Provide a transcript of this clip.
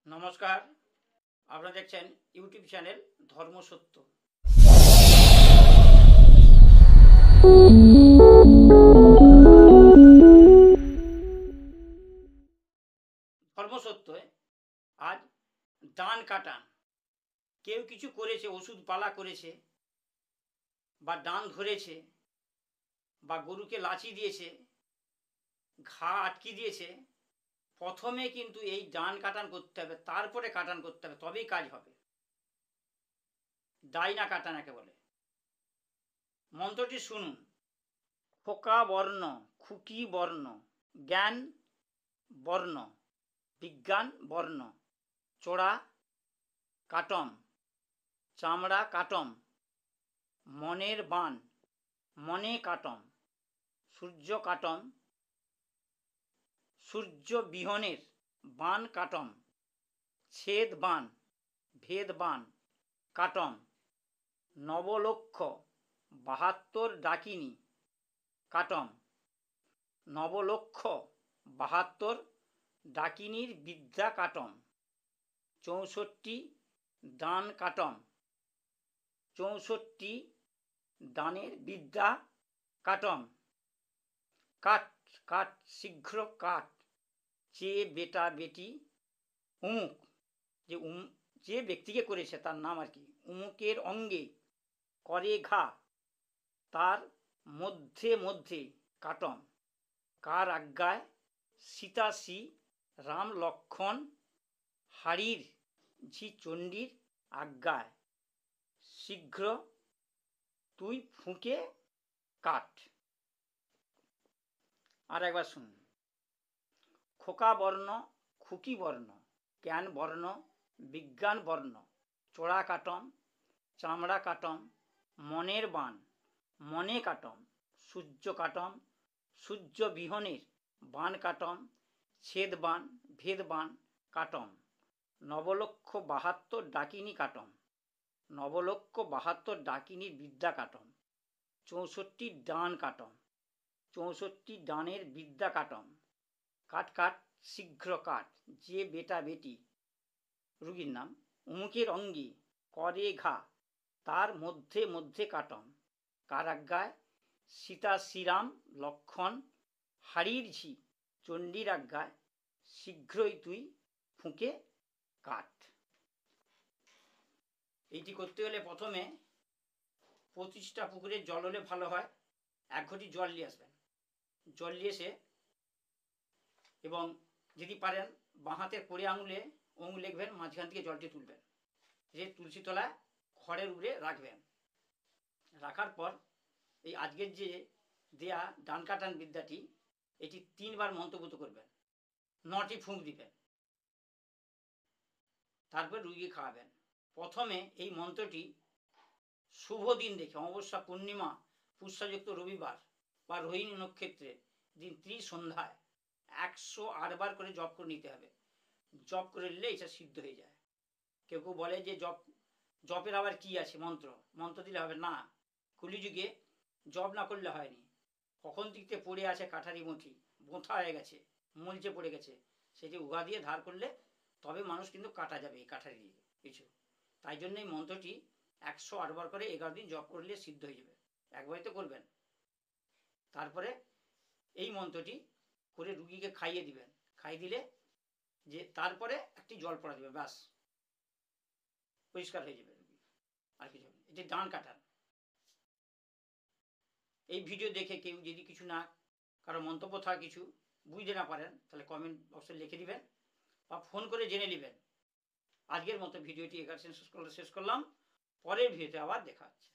নমস্কার, আপনারা দেখছেন ইউটিউব চ্যানেল ধর্মসত্য। ধর্মসত্য আজ ডান কাটান। কেউ কিছু করেছে, ওষুধ পালা করেছে, বা ডান ধরেছে, বা গরুকে লাচি দিয়েছে, ঘা আটকে দিয়েছে, প্রথমে কিন্তু এই ডান কাটান করতে হবে, তারপরে কাটান করতে হবে, তবেই কাজ হবে। ডাইনা কাটান একে বলে। মন্ত্রটি শুনুন। খোকা বর্ণ, খুকি বর্ণ, জ্ঞান বর্ণ, বিজ্ঞান বর্ণ, চোরা কাটম, চামড়া কাটম, মনের বান, মনে কাটম, সূর্য কাটম, সূর্য বিহনের বান কাটম, ছেদ বান, ভেদ বান কাটম, নবলক্ষ ৭২ ডাকিনী কাটম, নবলক্ষ ৭২ ডাকিনীর বিদ্যা কাটম, ৬৪ দান কাটম, ৬৪ দানের বিদ্যা কাটম, কাট কাট শীঘ্র কাট, যে বেটা বেটি উমুক, যে ব্যক্তিকে করেছে তার নাম আর কি, উমুকের অঙ্গে করে ঘা, তার মধ্যে মধ্যে কাটম, কার আজ্ঞায় সীতাশ্রী রাম লক্ষণ হারির ঝি চণ্ডীর আজ্ঞায়, শীঘ্র তুই ফুঁকে কাট। আর একবার শুনুন। খোকা বর্ণ, খুকি বর্ণ, জ্ঞান বর্ণ, বিজ্ঞান বর্ণ, চোরা কাটম, চামড়া কাটম, মনের বান, মনে কাটম, সূর্য কাটম, সূর্য বিহনের বান কাটম, ছেদ বান, ভেদ বান কাটম, নবলক্ষ ৭২ ডাকিনী কাটম, নবলক্ষ ৭২ ডাকিনীর বিদ্যা কাটম, ৬৪ ডান কাটম, ৬৪ ডানের বিদ্যা কাটম, কাট কাট শীঘ্র কাট, যে বেটা বেটি রুগীর নাম উমুকের অঙ্গে করে ঘা, তার মধ্যে মধ্যে কাটম, কার আজ্ঞায় সীতা শ্রীরাম লক্ষণ হারির ঝি চণ্ডীর আজ্ঞায়, শীঘ্রই তুই ফুঁকে কাট। এইটি করতে হলে প্রথমে ২৫টা পুকুরের জল হলে ভালো হয়। ১ ঘটি জল নিয়ে আসবেন। জল নিয়ে এসে এবং যদি পারেন বাঁ হাতের কড়ি আঙুলে অঙ্গুল লিখবেন, মাঝখান থেকে জলটি তুলবেন, যে তুলসী তলায় খড়ের উপরে রাখবেন। রাখার পর এই আজকের যে দেয়া ডান কাটান বিদ্যাটি, এটি ৩ বার মন্ত্রপুত করবেন, ৯টি ফুঁক দিবেন, তারপর রুগী খাওয়াবেন। প্রথমে এই মন্ত্রটি শুভ দিন দেখে, অমাবস্যা, পূর্ণিমা, পুষ্যাযুক্ত রবিবার বা রোহিণী নক্ষত্রে দিন ত্রিসন্ধ্যায় ১০৮ বার করে জপ করে নিতে হবে। জপ করে নিলে এটা সিদ্ধ হয়ে যায়। কেউ কেউ বলে যে জপের আবার কি আছে, মন্ত্র দিলে হবে না। কলিযুগে জপ না করলে হয়নি। কখন দিকতে পড়ে আছে কাঠারি মুঠি, বোঁথা হয়ে গেছে, মলচে পড়ে গেছে, সেটি উগা দিয়ে ধার করলে তবে মানুষ কিন্তু কাটা যাবে এই কাঠারি দিয়ে কিছু। তাই জন্য এই মন্ত্রটি ১০৮ বার করে ১১ দিন জপ করলে সিদ্ধ হয়ে যাবে। একবারই তো করবেন। তারপরে এই মন্ত্রটি করে রুগীকে খাইয়ে দিবেন। খাইয়ে দিলে যে তারপরে একটি জল পড়া দেবে, ব্যাস পরিষ্কার হয়ে যাবে রুগী, আর কিছু হবে। এটি ডান কাটান। এই ভিডিও দেখে কেউ যদি কিছু না, কারো মন্তব্য থাকে, কিছু বুঝতে না পারেন, তাহলে কমেন্ট বক্সে লিখে দিবেন বা ফোন করে জেনে নেবেন। আজকের মতো ভিডিওটি এখানে শেষ করলাম। পরের ভিডিওতে আবার দেখা হচ্ছে।